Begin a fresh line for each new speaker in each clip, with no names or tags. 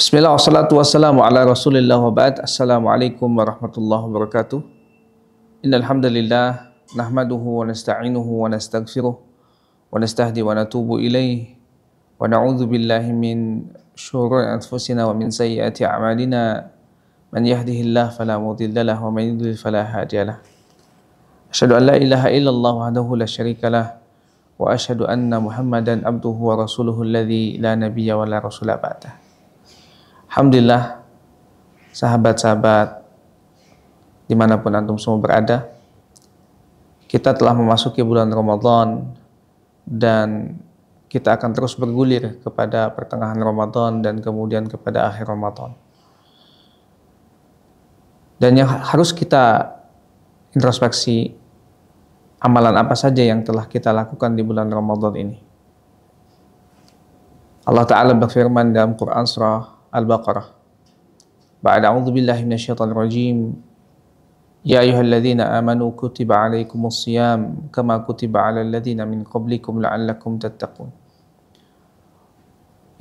Bismillah wassalatu wassalamu ala rasulillah wa ba'd. Assalamualaikum warahmatullahi wabarakatuh. Innal hamdalillah nahmaduhu wa nasta'inuhu wa nastaghfiruh wa nastahdi wa natubu ilaih wa na'udzu billahi min syururi anfusina wa min sayyiati a'malina. Man yahdihillahu fala mudilla lahu wa man yudlil fala hadiyalah. Asyhadu an la ilaha illallah wahdahu la syarikalah wa asyhadu anna Muhammadan abduhu wa rasuluhu alladzi la nabiyya wa la rasula ba'dah. Alhamdulillah, sahabat-sahabat dimanapun antum semua berada, kita telah memasuki bulan Ramadan dan kita akan terus bergulir kepada pertengahan Ramadan dan kemudian kepada akhir Ramadan. Dan yang harus kita introspeksi, amalan apa saja yang telah kita lakukan di bulan Ramadan ini. Allah Ta'ala berfirman dalam Quran surah Al-Baqarah, ba'da a'udzu billahi minasyaitonir rajim, ya ayyuhalladzina amanu kutiba 'alaikumus shiyam kama kutiba 'alal ladzina min qablikum la'allakum tattaqun.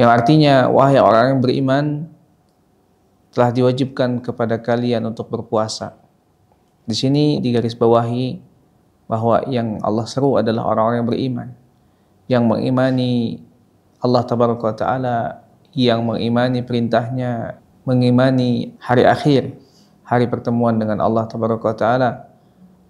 Yang artinya, wahai orang yang beriman, telah diwajibkan kepada kalian untuk berpuasa. Di sini digarisbawahi bahwa yang Allah seru adalah orang-orang yang beriman, yang mengimani Allah Tabaraka wa Ta'ala, yang mengimani perintahnya, mengimani hari akhir, hari pertemuan dengan Allah Tabaraka wa Ta'ala,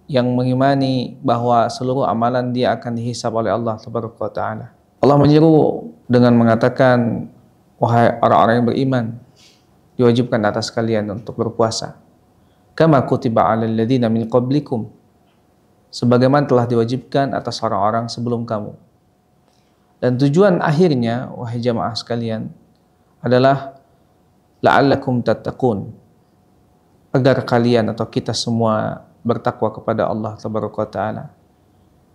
yang mengimani bahwa seluruh amalan dia akan dihisab oleh Allah Tabaraka wa Ta'ala. Allah menyeru dengan mengatakan, wahai orang-orang yang beriman, diwajibkan atas kalian untuk berpuasa. Kama kutiba 'alal ladzina min qablikum, sebagaimana telah diwajibkan atas orang-orang sebelum kamu. Dan tujuan akhirnya, wahai jamaah sekalian, adalah la'allakum tattaqun, agar kalian atau kita semua bertakwa kepada Allah Tabaraka wa Ta'ala.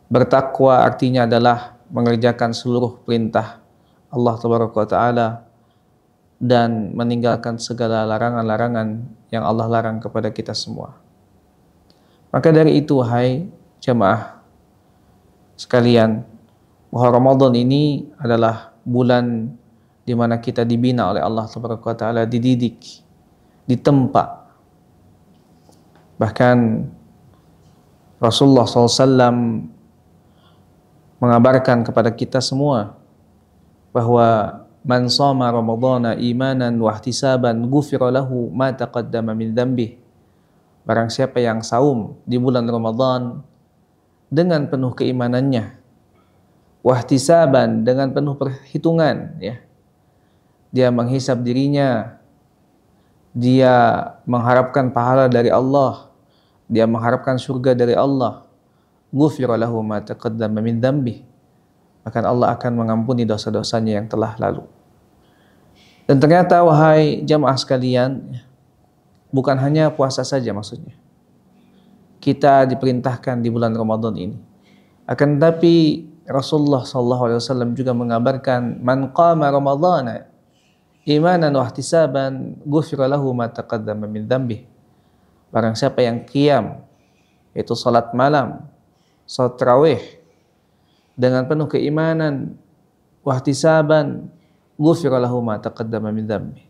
Bertakwa artinya adalah mengerjakan seluruh perintah Allah Tabaraka wa Ta'ala dan meninggalkan segala larangan-larangan yang Allah larang kepada kita semua. Maka dari itu, hai jamaah sekalian, bahwa Ramadan ini adalah bulan di mana kita dibina oleh Allah Subhanahu wa Ta'ala, dididik, ditempa. Bahkan Rasulullah SAW mengabarkan kepada kita semua bahwa man shoma ramadhana imanan wa ihtisaban ghufira lahu ma taqaddama min dzambih. Barang siapa yang saum di bulan Ramadan dengan penuh keimanannya, wa ihtisaban dengan penuh perhitungan, ya, dia menghisab dirinya, dia mengharapkan pahala dari Allah, dia mengharapkan surga dari Allah, ghufira lahu ma taqaddama min dzambih, maka Allah akan mengampuni dosa-dosanya yang telah lalu. Dan ternyata, wahai jamaah sekalian, bukan hanya puasa saja maksudnya kita diperintahkan di bulan Ramadan ini, akan tetapi Rasulullah SAW juga mengabarkan, man qama ramadhana imanan wa ihtisaban ghufira lahu ma taqaddama min dzambih. Barang siapa yang qiyam, yaitu salat malam, salat tarawih, dengan penuh keimanan, wa ihtisaban ghufira lahu ma taqaddama min dzambih,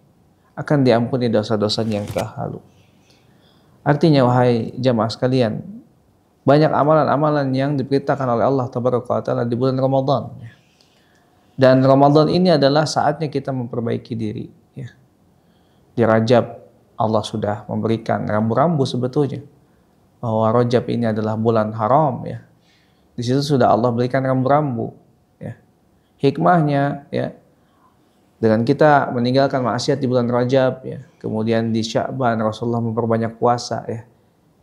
akan diampuni dosa-dosanya yang telah lalu. Artinya, wahai jamaah sekalian, banyak amalan-amalan yang diperintahkan oleh Allah Tabaraka wa Ta'ala di bulan Ramadan. Dan Ramadan ini adalah saatnya kita memperbaiki diri. Ya. Di Rajab Allah sudah memberikan rambu-rambu sebetulnya bahwa Rajab ini adalah bulan haram. Ya. Di situ sudah Allah berikan rambu-rambu. Ya. Hikmahnya, ya, dengan kita meninggalkan maksiat di bulan Rajab, ya, kemudian di Sya'ban Rasulullah memperbanyak puasa. Ya.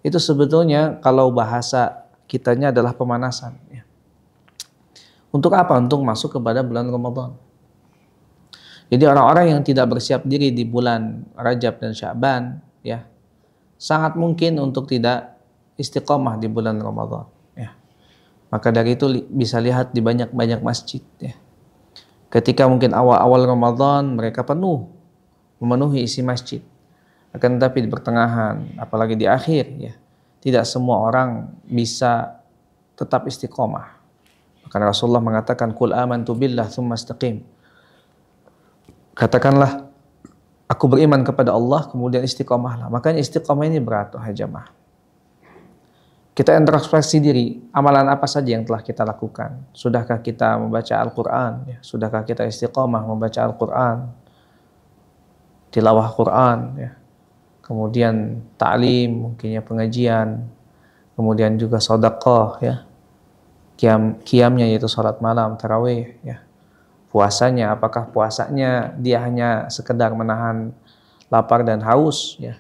Itu sebetulnya kalau bahasa kitanya adalah pemanasan. Ya. Untuk apa? Untuk masuk kepada bulan Ramadan. Jadi orang-orang yang tidak bersiap diri di bulan Rajab dan Sya'ban, ya, sangat mungkin untuk tidak istiqomah di bulan Ramadan. Ya. Maka dari itu bisa lihat di banyak-banyak masjid. Ya. Ketika mungkin awal-awal Ramadan mereka memenuhi isi masjid. Akan tetapi di pertengahan, apalagi di akhir, ya, tidak semua orang bisa tetap istiqomah. Karena Rasulullah mengatakan, qul amantu billah tsumma istaqim. Katakanlah, Aku beriman kepada Allah, kemudian istiqomahlah. Makanya istiqomah ini berat, wahai jamaah. Kita introspeksi diri, amalan apa saja yang telah kita lakukan. Sudahkah kita membaca Al-Quran? Ya. Sudahkah kita istiqomah membaca Al-Quran? Tilawah Quran, ya. Kemudian ta'lim, mungkinnya pengajian, kemudian juga sedekah, ya. Qiyamnya yaitu salat malam, tarawih, ya. Puasanya, apakah puasanya dia hanya sekedar menahan lapar dan haus, ya.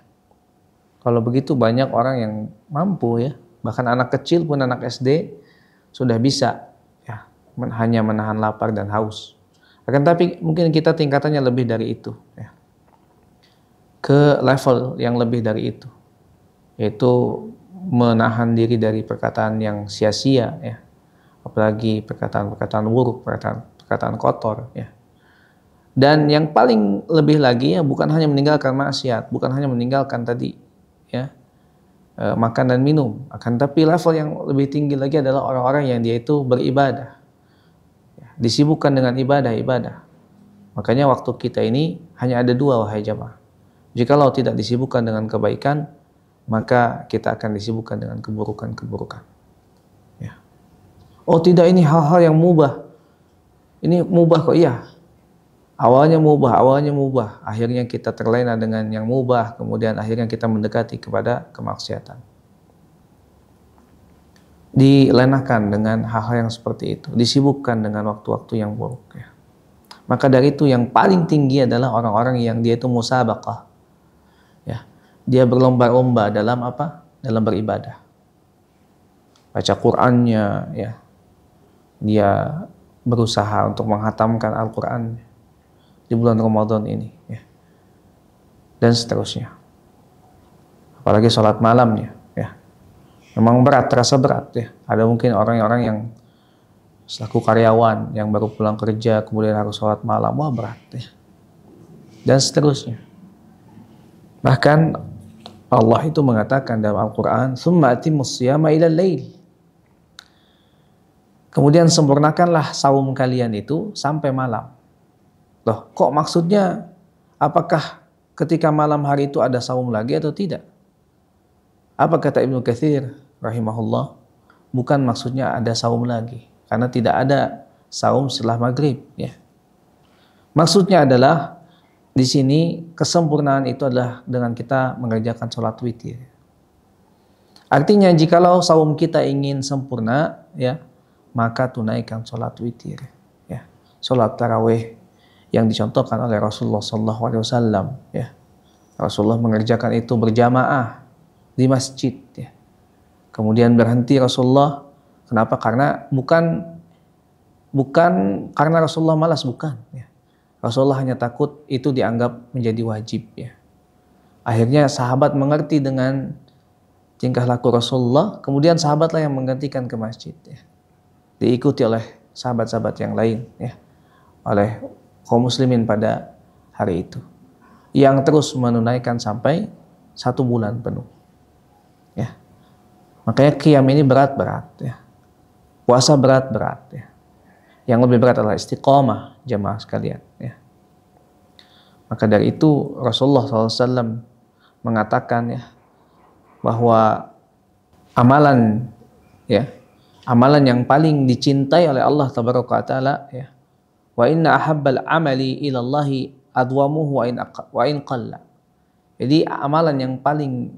Kalau begitu banyak orang yang mampu, ya. Bahkan anak kecil pun, anak SD sudah bisa, ya, hanya menahan lapar dan haus. Akan tapi mungkin kita tingkatannya lebih dari itu, ya. Ke level yang lebih dari itu, yaitu menahan diri dari perkataan yang sia-sia, ya. Apalagi perkataan-perkataan buruk, perkataan kotor, ya. Dan yang paling lebih lagi, ya, bukan hanya meninggalkan maksiat, bukan hanya meninggalkan tadi, ya, makan dan minum, akan tapi level yang lebih tinggi lagi adalah orang-orang yang dia itu beribadah, ya, disibukkan dengan ibadah. Makanya waktu kita ini hanya ada dua, wahai jamaah. Jikalau tidak disibukkan dengan kebaikan, maka kita akan disibukkan dengan keburukan-keburukan. Ya. Oh tidak, ini hal-hal yang mubah. Ini mubah kok, iya. Awalnya mubah. Akhirnya kita terlena dengan yang mubah, kemudian akhirnya kita mendekati kepada kemaksiatan. Dilenakan dengan hal-hal yang seperti itu, disibukkan dengan waktu-waktu yang buruk, ya. Maka dari itu yang paling tinggi adalah orang-orang yang dia itu musabaqah. Ya, dia berlomba-lomba dalam apa? Dalam beribadah. Baca Qur'annya, ya. Dia berusaha untuk menghatamkan Al-Qur'an di bulan Ramadan ini, ya. Dan seterusnya. Apalagi sholat malamnya, ya. Memang berat, terasa berat, ya. Ada mungkin orang-orang yang selaku karyawan yang baru pulang kerja kemudian harus sholat malam, wah berat, ya. Dan seterusnya. Bahkan Allah itu mengatakan dalam Al-Quran, "Tsumma atimmus shiyama ilal lail." Kemudian sempurnakanlah saum kalian itu sampai malam. Loh, kok maksudnya apakah ketika malam hari itu ada saum lagi atau tidak? Apa kata Ibnu Katsir rahimahullah? Bukan maksudnya ada saum lagi, karena tidak ada saum setelah maghrib, ya. Maksudnya adalah di sini kesempurnaan itu adalah dengan kita mengerjakan sholat witir. Artinya jikalau saum kita ingin sempurna, ya, maka tunaikan sholat witir, ya. Sholat tarawih yang dicontohkan oleh Rasulullah SAW, ya. Rasulullah mengerjakan itu berjamaah di masjid, ya. Kemudian berhenti Rasulullah. Kenapa? Karena bukan karena Rasulullah malas, bukan, ya. Rasulullah hanya takut itu dianggap menjadi wajib, ya. Akhirnya sahabat mengerti dengan tingkah laku Rasulullah, kemudian sahabatlah yang menggantikan ke masjid, ya. Diikuti oleh sahabat-sahabat yang lain, ya, oleh kaum muslimin pada hari itu, yang terus menunaikan sampai 1 bulan penuh, ya. Makanya qiyam ini berat-berat, ya. Puasa berat-berat, ya. Yang lebih berat adalah istiqomah, jamaah sekalian, ya. Maka dari itu Rasulullah SAW mengatakan, ya, bahwa amalan, ya, amalan yang paling dicintai oleh Allah Tabaraka Ta'ala, ya, wa inna ahabbal amali ilallahi adwamuhu wa in qalla. Jadi amalan yang paling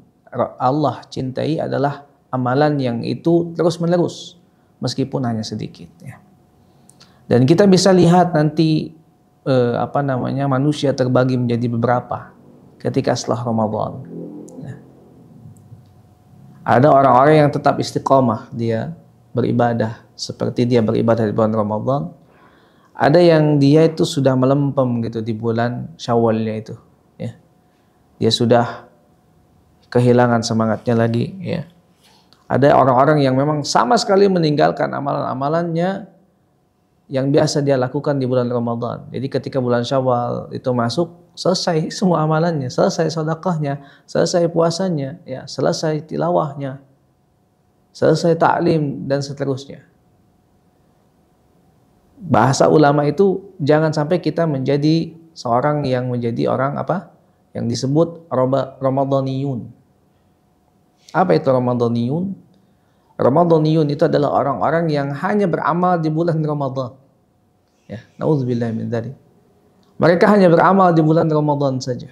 Allah cintai adalah amalan yang itu terus menerus meskipun hanya sedikit, ya. Dan kita bisa lihat nanti manusia terbagi menjadi beberapa ketika setelah Ramadan, ya. Ada orang-orang yang tetap istiqomah, dia beribadah seperti dia beribadah di bulan Ramadan. Ada yang dia itu sudah melempem gitu di bulan Syawalnya itu, ya. Dia sudah kehilangan semangatnya lagi, ya. Ada orang-orang yang memang sama sekali meninggalkan amalan-amalannya yang biasa dia lakukan di bulan Ramadan. Jadi ketika bulan Syawal itu masuk, selesai semua amalannya, selesai sedekahnya, selesai puasanya, ya, selesai tilawahnya, selesai ta'lim dan seterusnya. Bahasa ulama itu jangan sampai kita menjadi seorang yang menjadi orang apa? yang disebut Ramadaniyun. Apa itu Ramadaniyun? Ramadaniyun itu adalah orang-orang yang hanya beramal di bulan Ramadan. Ya, naudzubillah min dzalik. Mereka hanya beramal di bulan Ramadan saja.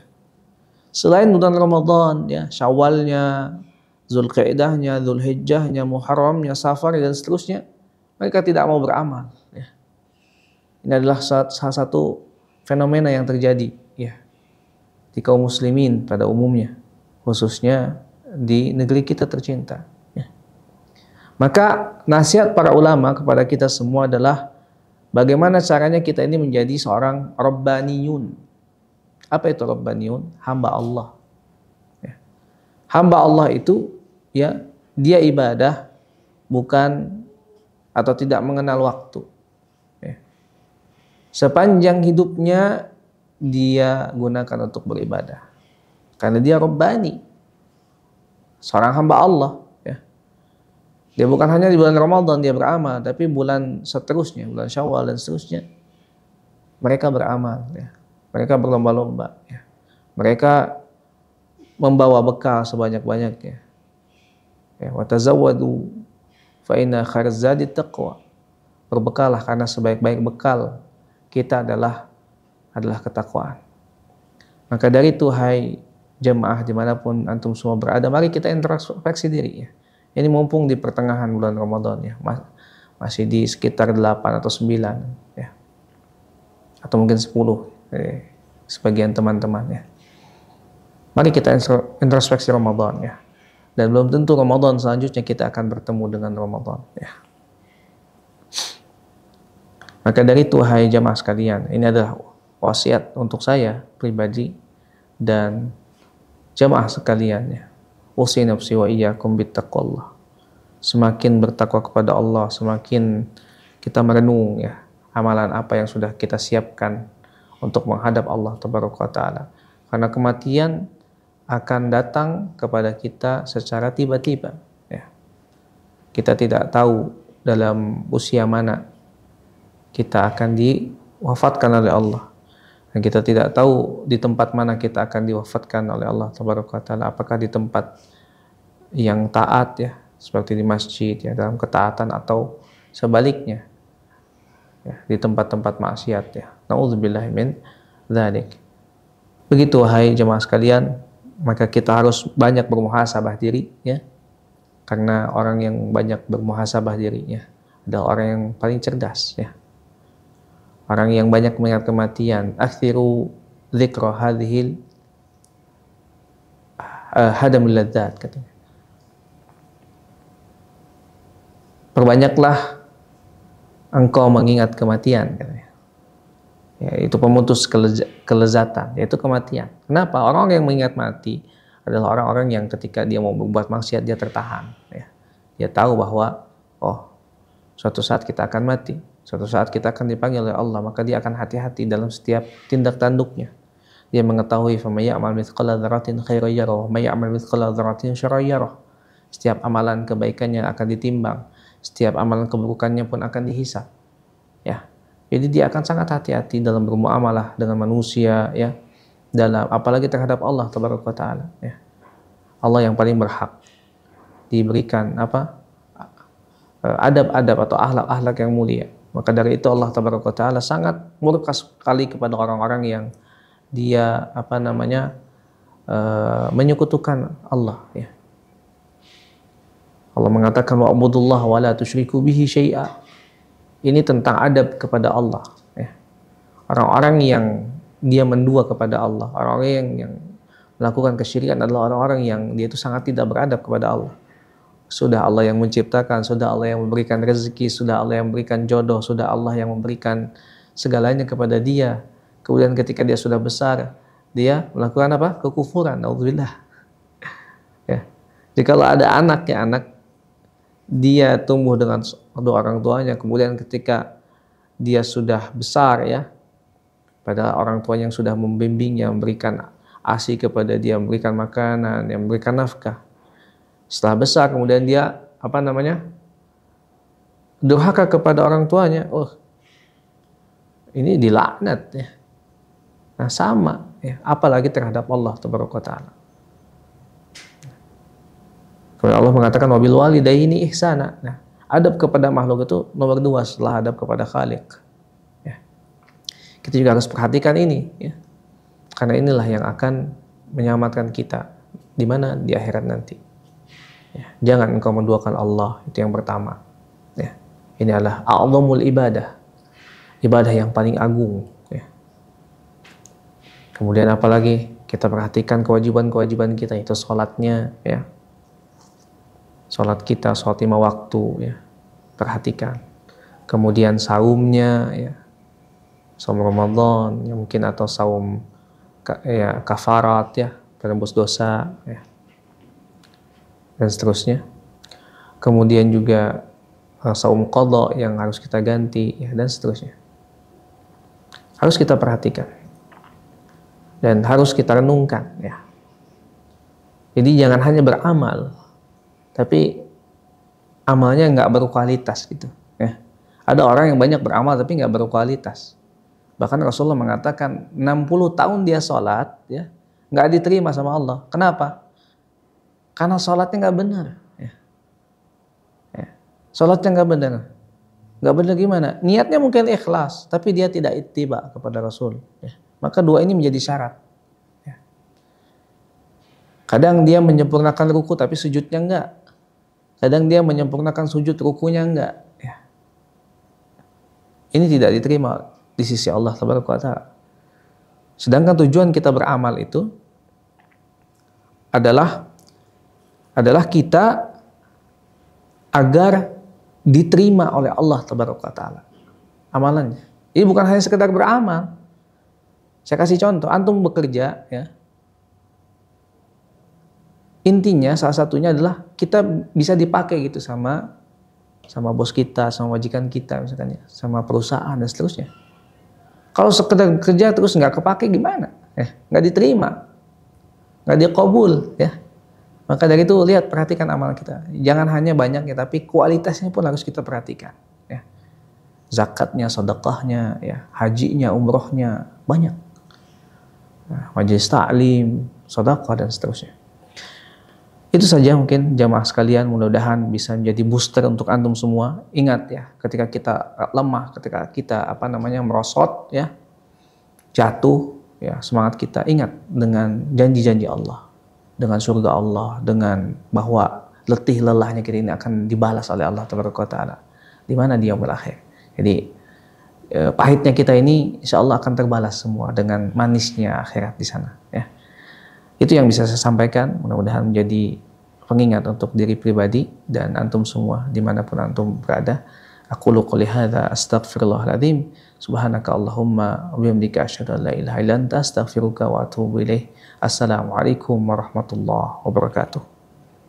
Selain bulan Ramadan, ya, Syawalnya, Zulqa'idahnya, Zulhijjahnya, Muharramnya, Safar dan seterusnya, mereka tidak mau beramal. Ya. Ini adalah salah satu fenomena yang terjadi, ya, di kaum muslimin pada umumnya, khususnya di negeri kita tercinta. Ya. Maka nasihat para ulama kepada kita semua adalah bagaimana caranya kita ini menjadi seorang Rabbaniyun. Apa itu Rabbaniyun? Hamba Allah. Ya. Hamba Allah itu, ya, dia ibadah bukan atau tidak mengenal waktu. Ya. Sepanjang hidupnya dia gunakan untuk beribadah. Karena dia Rabbani. Seorang hamba Allah. Ya. Dia bukan hanya di bulan Ramadan dia beramal, tapi bulan seterusnya, bulan Syawal dan seterusnya, mereka beramal. Ya. Mereka berlomba-lomba. Ya. Mereka membawa bekal sebanyak-banyaknya. Ya. Wa tazawwadu fa inna khairaz zadi taqwa. Berbekalah karena sebaik-baik bekal kita adalah ketakwaan. Maka dari itu, hai jemaah dimanapun antum semua berada, mari kita introspeksi diri, ya. Ini mumpung di pertengahan bulan Ramadan, ya, masih di sekitar 8 atau 9, ya, atau mungkin 10, sebagian teman-teman, ya. Mari kita introspeksi Ramadan, ya. Dan belum tentu Ramadan selanjutnya kita akan bertemu dengan Ramadan, ya. Maka dari itu, hai jamaah sekalian, ini adalah wasiat untuk saya pribadi dan jamaah sekalian, ya. Usi nafsi wa iyyakum bittaqwallah. Semakin bertakwa kepada Allah, semakin kita merenung, ya, amalan apa yang sudah kita siapkan untuk menghadap Allah tabaraka taala. Karena kematian akan datang kepada kita secara tiba-tiba, ya. Kita tidak tahu dalam usia mana kita akan diwafatkan oleh Allah. Dan kita tidak tahu di tempat mana kita akan diwafatkan oleh Allah tabaraka taala. Apakah di tempat yang taat, ya, seperti di masjid, ya, dalam ketaatan, atau sebaliknya, ya, di tempat-tempat maksiat, ya. Nauzubillahi min dzalik. Begitu, hai jemaah sekalian, maka kita harus banyak bermuhasabah diri, ya. Karena orang yang banyak bermuhasabah dirinya adalah orang yang paling cerdas, ya. Orang yang banyak mengingat kematian, akthiru dzikra hadhil hadamul ladzat, katanya. Perbanyaklah engkau mengingat kematian, katanya. Ya, itu pemutus kelezatan, yaitu kematian. Kenapa? Orang yang mengingat mati adalah orang-orang yang ketika dia mau berbuat maksiat dia tertahan, ya. Dia tahu bahwa suatu saat kita akan mati, suatu saat kita akan dipanggil oleh Allah, maka dia akan hati-hati dalam setiap tindak tanduknya. Dia mengetahui faman ya'mal mithqala dzarratin khairan yarah wa may ya'mal mithqala dzarratin syarran yarah. Setiap amalan kebaikannya akan ditimbang, setiap amalan keburukannya pun akan dihisab, ya. Jadi dia akan sangat hati-hati dalam bermuamalah dengan manusia, ya, dalam apalagi terhadap Allah tabaraka taala, ya. Allah yang paling berhak diberikan adab-adab atau akhlak-akhlak yang mulia. Maka dari itu Allah tabaraka taala sangat murka sekali kepada orang-orang yang dia menyekutukan Allah, ya. Allah mengatakan wa'budullah wa la tusyriku bihi syai'a. Ini tentang adab kepada Allah, ya. Orang-orang yang dia mendua kepada Allah, orang-orang yang melakukan kesyirikan adalah orang-orang yang dia itu sangat tidak beradab kepada Allah. Sudah Allah yang menciptakan, sudah Allah yang memberikan rezeki, sudah Allah yang memberikan jodoh, sudah Allah yang memberikan segalanya kepada dia. Kemudian ketika dia sudah besar, dia melakukan apa? Kekufuran. Nauzubillah. Ya. Jikalau ada anak dia tumbuh dengan kedua orang tuanya, kemudian ketika dia sudah besar, ya, pada orang tuanya yang sudah membimbingnya, memberikan ASI kepada dia, memberikan makanan, yang memberikan nafkah. Setelah besar kemudian dia durhaka kepada orang tuanya, ini dilaknat, ya. Nah, sama, ya, apalagi terhadap Allah Tabaraka wa Ta'ala. Kemudian Allah mengatakan wabil walidaini ihsana. Nah, adab kepada makhluk itu nomor 2 setelah adab kepada Khaliq. Ya. Kita juga harus perhatikan ini, ya. Karena inilah yang akan menyelamatkan kita di mana di akhirat nanti. Ya. Jangan engkau menduakan Allah, itu yang pertama. Ya. Ini adalah a'zamul ibadah, ibadah yang paling agung. Ya. Kemudian apalagi kita perhatikan kewajiban-kewajiban kita, itu sholatnya, ya. Sholat kita, sholat 5 waktu, ya, perhatikan. Kemudian saumnya, ya, saum Ramadan, ya, mungkin atau saum ya, kafarat, ya, penembus dosa, ya, dan seterusnya. Kemudian juga saum qadha yang harus kita ganti, ya, dan seterusnya. Harus kita perhatikan dan harus kita renungkan, ya. Jadi jangan hanya beramal, tapi amalnya nggak berkualitas gitu, ya. Ada orang yang banyak beramal tapi nggak berkualitas. Bahkan Rasulullah mengatakan 60 tahun dia sholat, ya, nggak diterima sama Allah. Kenapa? Karena sholatnya nggak benar. Ya. Ya. Sholatnya nggak benar. Nggak benar gimana? Niatnya mungkin ikhlas, tapi dia tidak ittiba kepada Rasul. Ya. Maka 2 ini menjadi syarat. Ya. Kadang dia menyempurnakan ruku tapi sujudnya enggak. Kadang dia menyempurnakan sujud, rukunya enggak. Ya. Ini tidak diterima di sisi Allah Tabaraka wa Ta'ala. Sedangkan tujuan kita beramal itu adalah kita agar diterima oleh Allah Tabaraka wa Ta'ala amalannya. Ini bukan hanya sekedar beramal. Saya kasih contoh, antum bekerja, ya. Intinya salah satunya adalah kita bisa dipakai gitu sama bos kita, sama majikan kita misalkan, ya, sama perusahaan dan seterusnya. Kalau sekedar kerja terus nggak kepake gimana? Nggak diterima, nggak dikabul, ya. Maka dari itu lihat, perhatikan amal kita. Jangan hanya banyaknya, tapi kualitasnya pun harus kita perhatikan. Ya. Zakatnya, sedekahnya, ya, hajinya, umrohnya banyak. Nah, majelis taklim, sedekah dan seterusnya. Itu saja mungkin jamaah sekalian, mudah-mudahan bisa menjadi booster untuk antum semua. Ingat ya, ketika kita lemah, ketika kita merosot, ya, jatuh, ya, semangat kita ingat dengan janji-janji Allah, dengan surga Allah, dengan bahwa letih lelahnya kita ini akan dibalas oleh Allah Taala di mana di yaumil akhir. Jadi pahitnya kita ini insya Allah akan terbalas semua dengan manisnya akhirat di sana, ya. Itu yang bisa saya sampaikan, mudah-mudahan menjadi pengingat untuk diri pribadi dan antum semua dimanapun antum berada. Aqulu qouli hadza astaghfirullahaladzim, subhanaka Allahumma wa bihamdika asyhadu an la ilaha illa anta astaghfiruka wa atubu ilaik. Assalamualaikum warahmatullahi wabarakatuh.